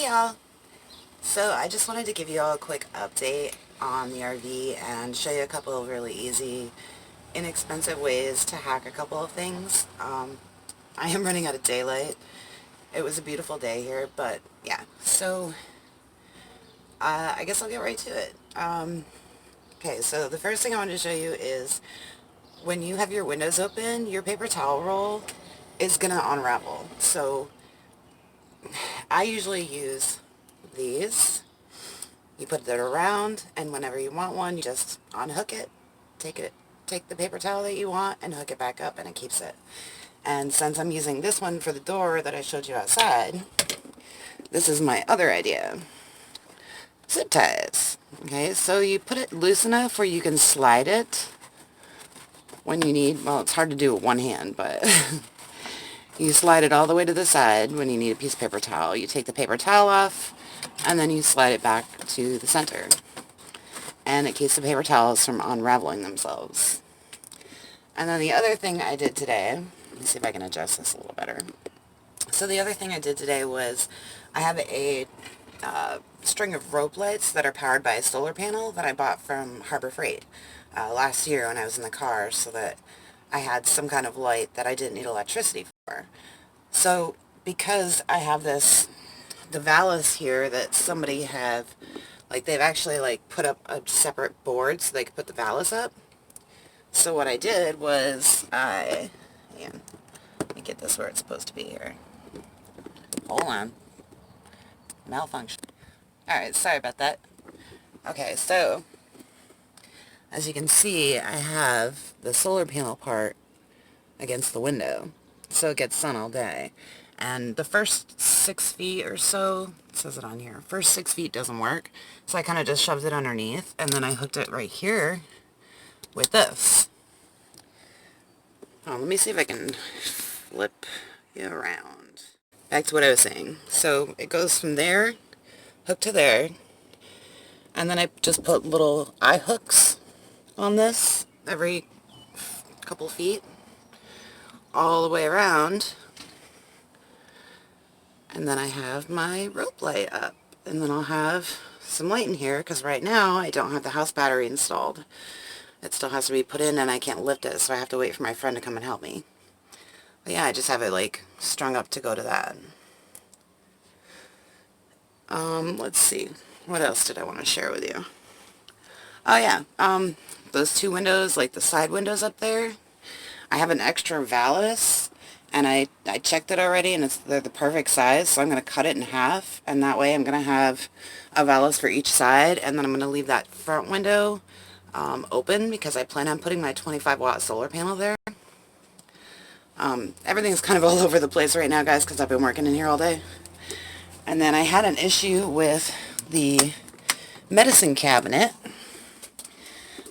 y'all. So I just wanted to give you all a quick update on the RV and show you a couple of really easy, inexpensive ways to hack a couple of things. I am running out of daylight. It was a beautiful day here, but yeah. So I guess I'll get right to it. Okay, so the first thing I wanted to show you is when you have your windows open, your paper towel roll is going to unravel. So I usually use these. You put it around, and whenever you want one, you just unhook it, take the paper towel that you want, and hook it back up, and it keeps it. And since I'm using this one for the door that I showed you outside, this is my other idea. Zip ties. Okay, so you put it loose enough where you can slide it when you need, well, it's hard to do with one hand, but you slide it all the way to the side when you need a piece of paper towel. You take the paper towel off, and then you slide it back to the center. And it keeps the paper towels from unraveling themselves. And then the other thing I did today, let me see if I can adjust this a little better. So the other thing I did today was I have a string of rope lights that are powered by a solar panel that I bought from Harbor Freight last year when I was in the car, so that I had some kind of light that I didn't need electricity for. So because I have the valves here that somebody have, like, they've actually like put up a separate board so they could put the valves up. So what I did was let me get this where it's supposed to be here. Hold on. Malfunction. Alright, sorry about that. Okay, so as you can see, I have the solar panel part against the window, so it gets sun all day. And the first 6 feet or so, it says it on here, first 6 feet doesn't work, so I kind of just shoved it underneath, and then I hooked it right here with this. Let me see if I can flip you around. Back to what I was saying. So it goes from there, hooked to there, and then I just put little eye hooks on this every couple feet, all the way around. And then I have my rope light up. And then I'll have some light in here, because right now I don't have the house battery installed. It still has to be put in, and I can't lift it, so I have to wait for my friend to come and help me. But yeah, I just have it like strung up to go to that. Let's see. What else did I want to share with you? Oh yeah, those two windows, like the side windows up there, I have an extra valance, and I checked it already, and they're the perfect size, so I'm going to cut it in half, and that way I'm going to have a valance for each side, and then I'm going to leave that front window open, because I plan on putting my 25-watt solar panel there. Everything's kind of all over the place right now, guys, because I've been working in here all day. And then I had an issue with the medicine cabinet.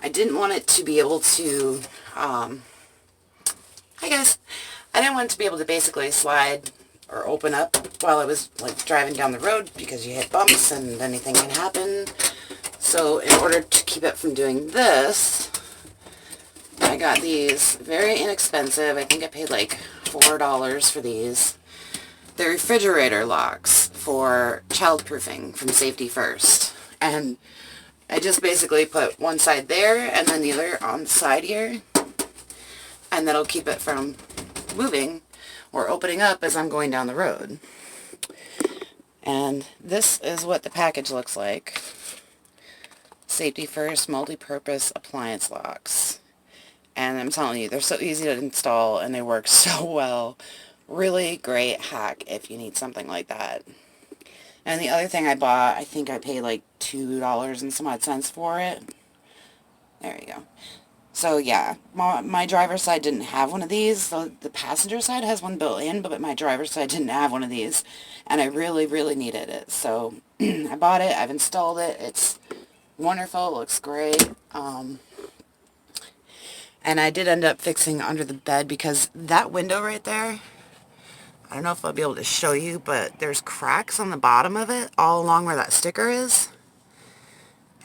I didn't want it to be able to, I didn't want it to be able to basically slide or open up while I was like driving down the road, because you hit bumps and anything can happen. So in order to keep it from doing this, I got these very inexpensive. I think I paid like $4 for these. They're refrigerator locks for childproofing from Safety First. And I just basically put one side there and then the other on the side here. And that'll keep it from moving or opening up as I'm going down the road. And this is what the package looks like. Safety First multi-purpose appliance locks. And I'm telling you, they're so easy to install and they work so well. Really great hack if you need something like that. And the other thing I bought, I think I paid like $2 and some odd cents for it. There you go. So yeah, my driver's side didn't have one of these. So the passenger side has one built in, but my driver's side didn't have one of these. And I really, really needed it. So I bought it. I've installed it. It's wonderful. It looks great. And I did end up fixing under the bed, because that window right there, I don't know if I'll be able to show you, but there's cracks on the bottom of it all along where that sticker is.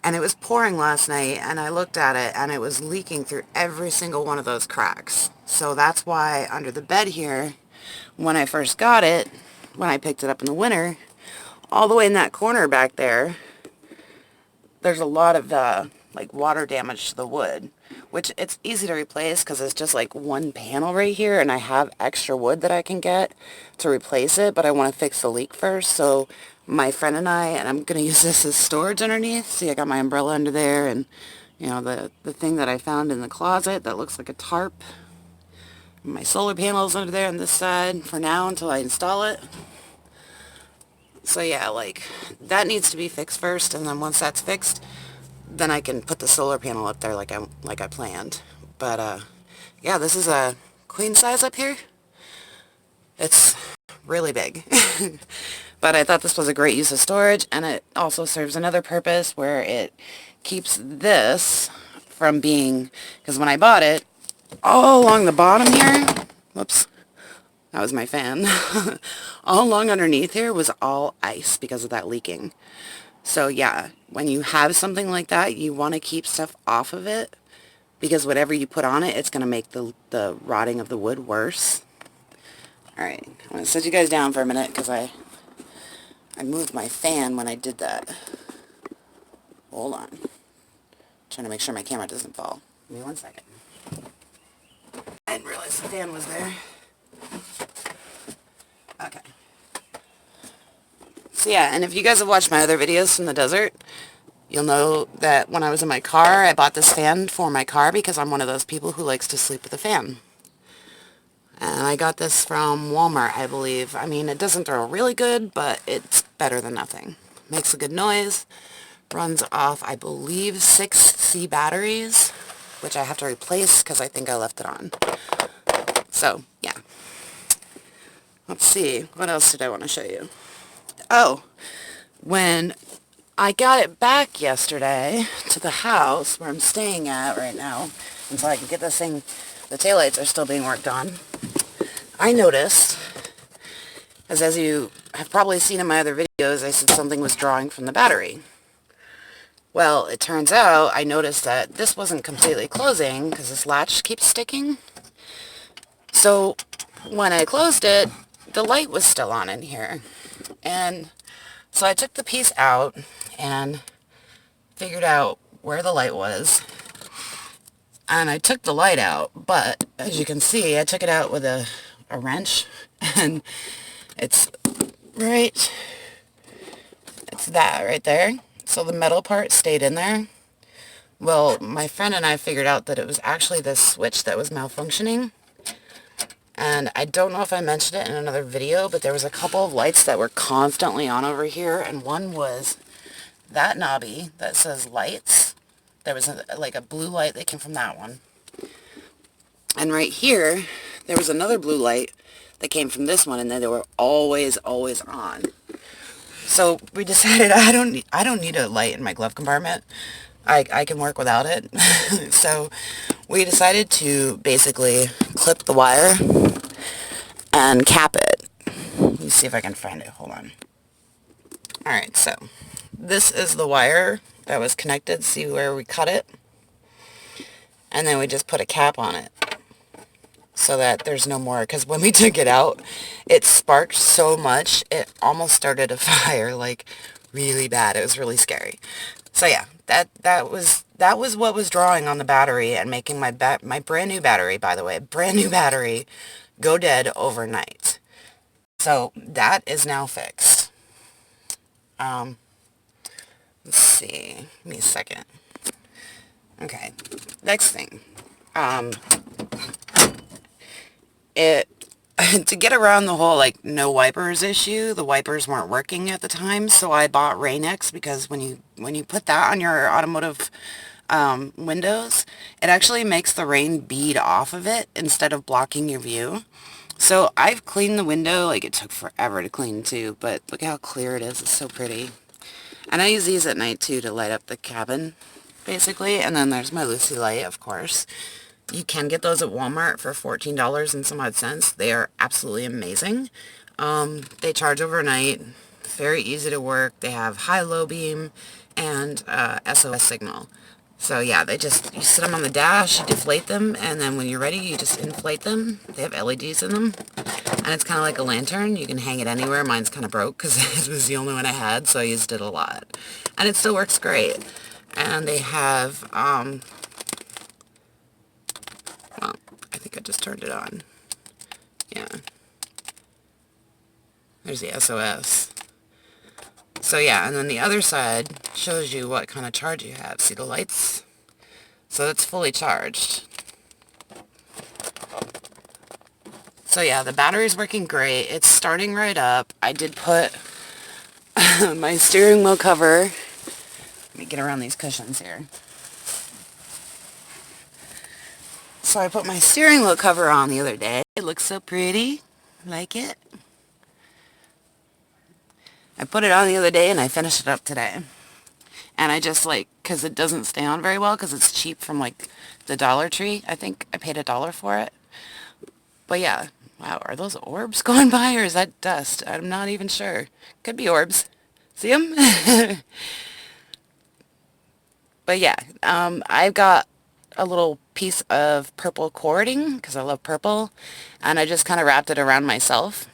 And it was pouring last night, and I looked at it, and it was leaking through every single one of those cracks. So that's why under the bed here, when I first got it, when I picked it up in the winter, all the way in that corner back there, there's a lot of like water damage to the wood, which it's easy to replace because it's just like one panel right here, and I have extra wood that I can get to replace it, but I want to fix the leak first. So my friend and I'm going to use this as storage underneath. See, I got my umbrella under there, and you know, the thing that I found in the closet that looks like a tarp. My solar panels under there on this side for now until I install it. So yeah, like, that needs to be fixed first, and then once that's fixed, then I can put the solar panel up there like I planned. But yeah, this is a queen size up here. It's really big. But I thought this was a great use of storage, and it also serves another purpose where it keeps this from being, because when I bought it, all along the bottom here, whoops, that was my fan, all along underneath here was all ice because of that leaking. So yeah, when you have something like that, you want to keep stuff off of it, because whatever you put on it, it's going to make the rotting of the wood worse. Alright, I'm going to set you guys down for a minute because I moved my fan when I did that. Hold on. Trying to make sure my camera doesn't fall. Give me 1 second. I didn't realize the fan was there. Okay. So yeah, and if you guys have watched my other videos from the desert, you'll know that when I was in my car, I bought this fan for my car because I'm one of those people who likes to sleep with a fan. And I got this from Walmart, I believe. I mean, it doesn't throw really good, but it's better than nothing. Makes a good noise. Runs off, I believe, 6 C batteries, which I have to replace because I think I left it on. So, yeah. Let's see. What else did I want to show you? Oh, when I got it back yesterday to the house where I'm staying at right now, until I can get this thing, the taillights are still being worked on, I noticed, as you have probably seen in my other videos, I said something was drawing from the battery. Well, it turns out I noticed that this wasn't completely closing because this latch keeps sticking. So when I closed it, the light was still on in here. And so I took the piece out and figured out where the light was. And I took the light out, but as you can see, I took it out with a wrench, and it's that right there. So the metal part stayed in there. Well, my friend and I figured out that it was actually this switch that was malfunctioning. And I don't know if I mentioned it in another video, but there was a couple of lights that were constantly on over here, and one was that knobby that says lights. There was like a blue light that came from that one. And right here, there was another blue light that came from this one, and then they were always on. So we decided I don't need a light in my glove compartment. I can work without it. So we decided to basically clip the wire and cap it. Let me see if I can find it. Hold on. Alright, so this is the wire that was connected. See where we cut it? And then we just put a cap on it so that there's no more, because when we took it out, it sparked so much, it almost started a fire, like, really bad. It was really scary. So yeah, that was what was drawing on the battery and making my brand new battery, by the way, brand new battery, go dead overnight. So that is now fixed. Let's see. Give me a second. Okay. Next thing. To get around the whole, like, no wipers issue, the wipers weren't working at the time, so I bought Rain-X, because when you put that on your automotive windows, it actually makes the rain bead off of it instead of blocking your view. So I've cleaned the window, like, it took forever to clean too, but look how clear it is. It's so pretty. And I use these at night too to light up the cabin, basically. And then there's my Lucy light, of course. You can get those at Walmart for $14 and some odd cents. They are absolutely amazing. They charge overnight. Very easy to work. They have high, low beam, and SOS signal. So yeah, you sit them on the dash, you deflate them, and then when you're ready, you just inflate them. They have LEDs in them, and it's kind of like a lantern. You can hang it anywhere. Mine's kind of broke because it was the only one I had, so I used it a lot. And it still works great. And they have, well, I think I just turned it on. Yeah. There's the SOS. So yeah, and then the other side shows you what kind of charge you have. See the lights? So it's fully charged. So yeah, the battery's working great. It's starting right up. I did put my steering wheel cover. Let me get around these cushions here. So I put my steering wheel cover on the other day. It looks so pretty. Like it? I put it on the other day and I finished it up today. And I just because it doesn't stay on very well because it's cheap from the Dollar Tree. I think I paid $1 for it. But yeah, wow, are those orbs going by or is that dust? I'm not even sure. Could be orbs. See them? But yeah, I've got a little piece of purple cording because I love purple. And I just kind of wrapped it around myself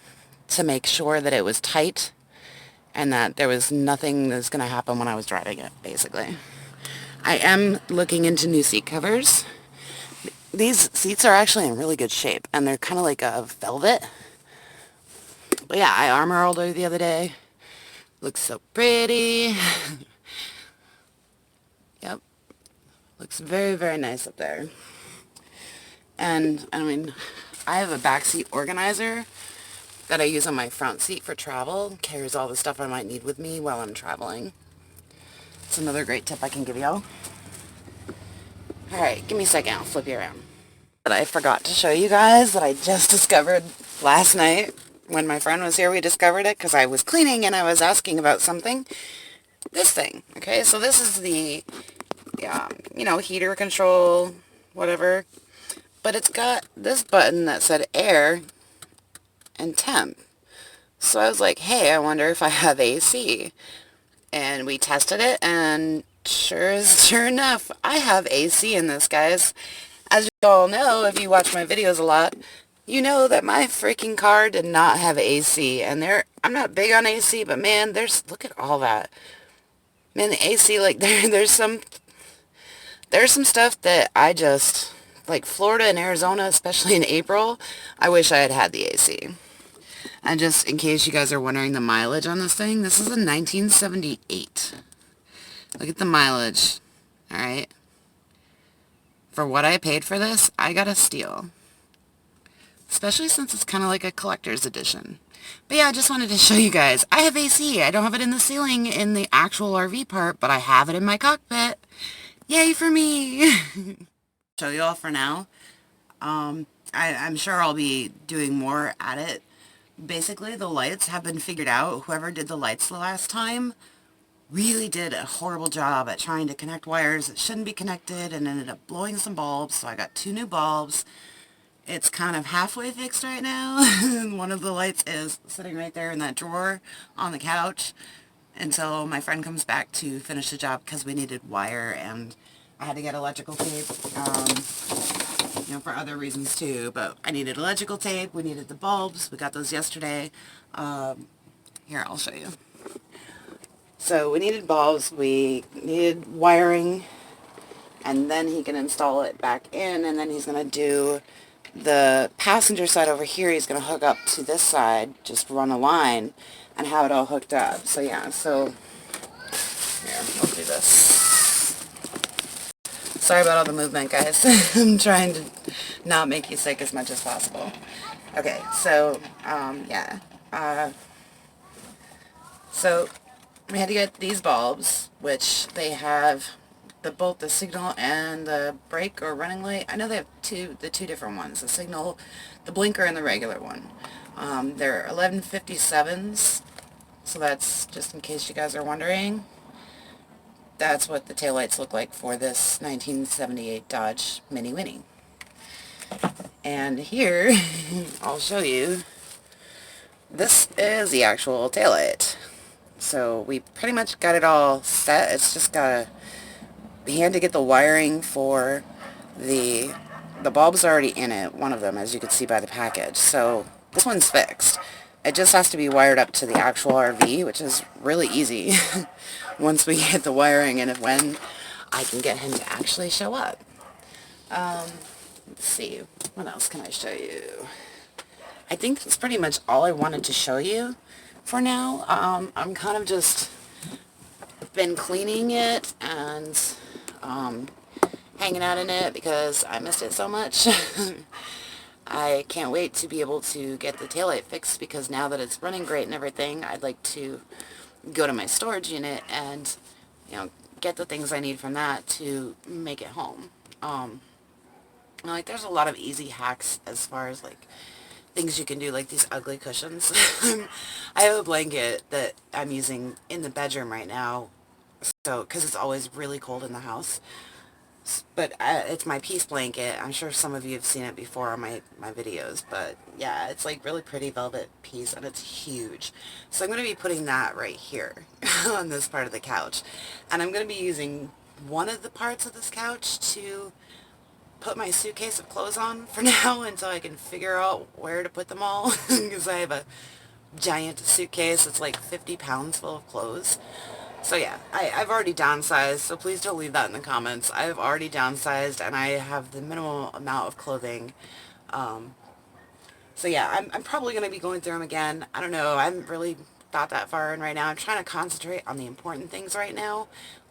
to make sure that it was tight and that there was nothing that's going to happen when I was driving it, basically. I am looking into new seat covers. These seats are actually in really good shape, and they're kind of like a velvet. But yeah, I armor rolled it the other day. Looks so pretty. Yep. Looks very, very nice up there. And, I mean, I have a backseat organizer that I use on my front seat for travel. Carries all the stuff I might need with me while I'm traveling. It's another great tip I can give y'all. Alright, give me a second. I'll flip you around. But I forgot to show you guys that I just discovered last night. When my friend was here, we discovered it because I was cleaning and I was asking about something. This thing. Okay, so this is the, heater control, whatever. But it's got this button that said air and temp. So I was like, hey, I wonder if I have AC. And we tested it, and sure enough, I have AC in this, guys. As you all know, if you watch my videos a lot, you know that my freaking car did not have AC. And I'm not big on AC, but man, look at all that. Man, the AC, there's some stuff that I just, Florida and Arizona, especially in April, I wish I had had the AC. And just in case you guys are wondering the mileage on this thing, this is a 1978. Look at the mileage. Alright. For what I paid for this, I got a steal. Especially since it's kind of like a collector's edition. But yeah, I just wanted to show you guys. I have AC. I don't have it in the ceiling in the actual RV part, but I have it in my cockpit. Yay for me! Show you all for now. I'm sure I'll be doing more at it. Basically, the lights have been figured out. Whoever did the lights the last time really did a horrible job at trying to connect wires that shouldn't be connected and ended up blowing some bulbs. So I got 2 new bulbs. It's kind of halfway fixed right now. One of the lights is sitting right there in that drawer on the couch until my friend comes back to finish the job because we needed wire and I had to get electrical tape, for other reasons too, but I needed electrical tape, we needed the bulbs, we got those yesterday. Here, I'll show you. So we needed bulbs, we needed wiring, and then he can install it back in, and then he's going to do the passenger side over here. He's going to hook up to this side, just run a line, and have it all hooked up. So yeah, here, I'll do this. Sorry about all the movement, guys. I'm trying to not make you sick as much as possible. Okay, so, yeah. So, we had to get these bulbs, which they have both the signal and the brake or running light. I know they have the two different ones, the signal, the blinker, and the regular one. They're 1157s, so that's just in case you guys are wondering. That's what the taillights look like for this 1978 Dodge Mini Winnie. And here, I'll show you, this is the actual taillight. So we pretty much got it all set. It's just got he had to get the wiring for the bulb's already in it, one of them, as you can see by the package. So this one's fixed. It just has to be wired up to the actual RV, which is really easy once we get the wiring and when I can get him to actually show up. Let's see, what else can I show you? I think that's pretty much all I wanted to show you for now. I'm kind of just been cleaning it and hanging out in it because I missed it so much. I can't wait to be able to get the taillight fixed because now that it's running great and everything, I'd like to go to my storage unit and, you know, get the things I need from that to make it home. Like, there's a lot of easy hacks as far as, like, things you can do, like these ugly cushions. I have a blanket that I'm using in the bedroom right now, so, because it's always really cold in the house. But it's my peace blanket. I'm sure some of you have seen it before on my videos, but yeah, it's like really pretty velvet piece, and it's huge. So I'm going to be putting that right here on this part of the couch. And I'm going to be using one of the parts of this couch to put my suitcase of clothes on for now until I can figure out where to put them all, because I have a giant suitcase. It's like 50 pounds full of clothes. So yeah, I've already downsized, so please don't leave that in the comments. I've already downsized and I have the minimal amount of clothing. So yeah, I'm probably going to be going through them again. I don't know, I haven't really thought that far in right now. I'm trying to concentrate on the important things right now,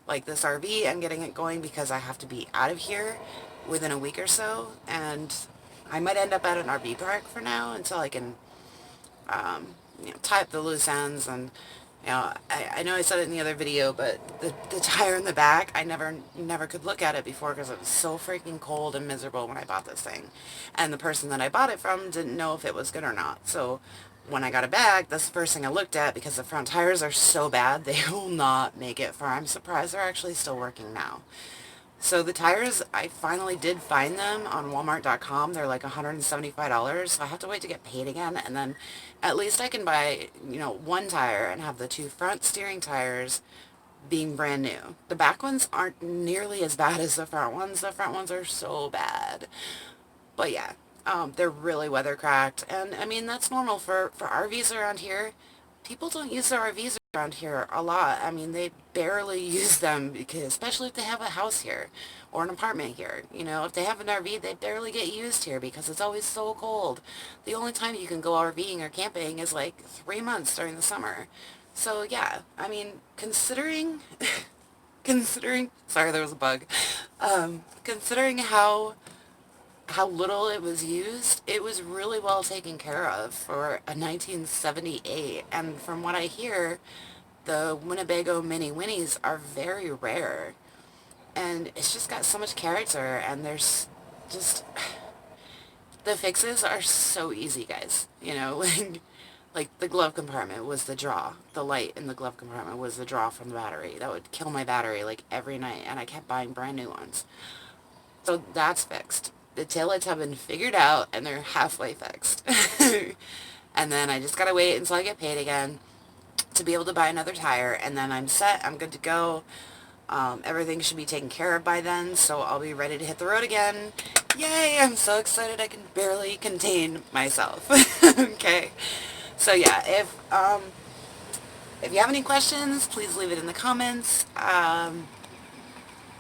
like this RV and getting it going because I have to be out of here within a week or so, and I might end up at an RV park for now until I can tie up the loose ends. And I know I said it in the other video, but the tire in the back, I never could look at it before because it was so freaking cold and miserable when I bought this thing. And the person that I bought it from didn't know if it was good or not. So when I got it back, that's the first thing I looked at because the front tires are so bad, they will not make it far. I'm surprised they're actually still working now. So the tires, I finally did find them on Walmart.com. They're like $175. So I have to wait to get paid again. And then at least I can buy, one tire and have the two front steering tires being brand new. The back ones aren't nearly as bad as the front ones. The front ones are so bad. But yeah, they're really weather cracked. And I mean, that's normal for RVs around here. People don't use their RVs around here a lot. I mean, they barely use them because, especially if they have a house here or an apartment here. If they have an RV, they barely get used here because it's always so cold. The only time you can go RVing or camping is like 3 months during the summer. So yeah, I mean, considering, sorry, there was a bug. Considering how little it was used, it was really well taken care of for a 1978. And from what I hear, the Winnebago Mini Winnies are very rare. And it's just got so much character, and there's just... the fixes are so easy, guys. Like the glove compartment was the draw. The light in the glove compartment was the draw from the battery. That would kill my battery like every night, and I kept buying brand new ones. So that's fixed. The taillights have been figured out, and they're halfway fixed. And then I just gotta wait until I get paid again to be able to buy another tire, and then I'm set. I'm good to go. Everything should be taken care of by then, so I'll be ready to hit the road again. Yay! I'm so excited I can barely contain myself. Okay. So yeah, if you have any questions, please leave it in the comments.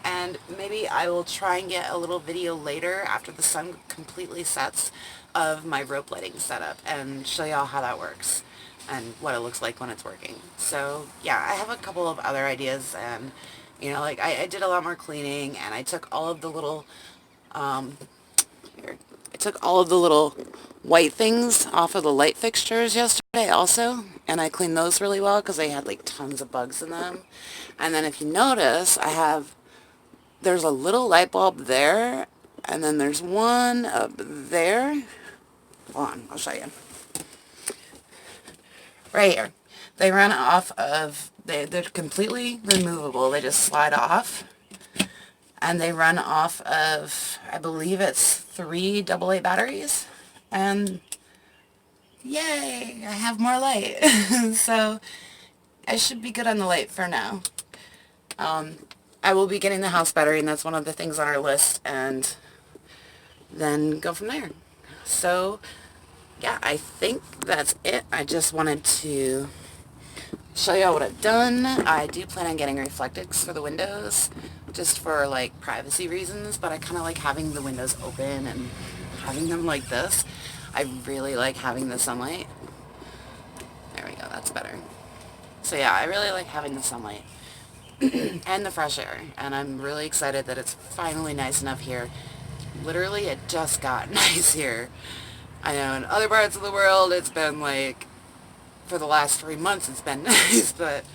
And maybe I will try and get a little video later after the sun completely sets of my rope lighting setup and show y'all how that works and what it looks like when it's working. So yeah, I have a couple of other ideas, and like I did a lot more cleaning, and I took all of the little white things off of the light fixtures yesterday also, and I cleaned those really well because they had like tons of bugs in them. And then if you notice, there's a little light bulb there, and then there's one up there. Hold on, I'll show you. Right here. They run off of, they're completely removable. They just slide off. And they run off of, I believe it's 3 AA batteries. And yay, I have more light. So I should be good on the light for now. I will be getting the house battery, and that's one of the things on our list, and then go from there. So, yeah, I think that's it. I just wanted to show y'all what I've done. I do plan on getting reflectix for the windows, just for like privacy reasons, but I kind of like having the windows open and having them like this. I really like having the sunlight. There we go, that's better. So yeah, I really like having the sunlight and the fresh air, and I'm really excited that it's finally nice enough here. Literally, it just got nice here. I know in other parts of the world it's been like, for the last 3 months it's been nice, but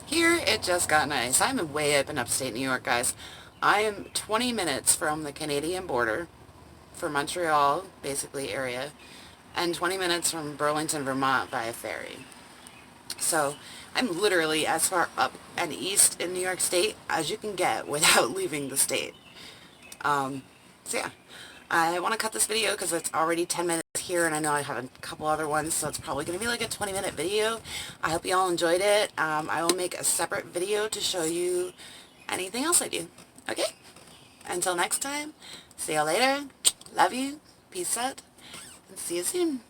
here it just got nice. I'm way up in upstate New York, guys. I am 20 minutes from the Canadian border, for Montreal, basically, area, and 20 minutes from Burlington, Vermont via ferry. So I'm literally as far up and east in New York State as you can get without leaving the state. So yeah, I want to cut this video because it's already 10 minutes here, and I know I have a couple other ones, so it's probably going to be like a 20-minute video. I hope you all enjoyed it. I will make a separate video to show you anything else I do. Okay? Until next time, see you later. Love you. Peace out. And see you soon.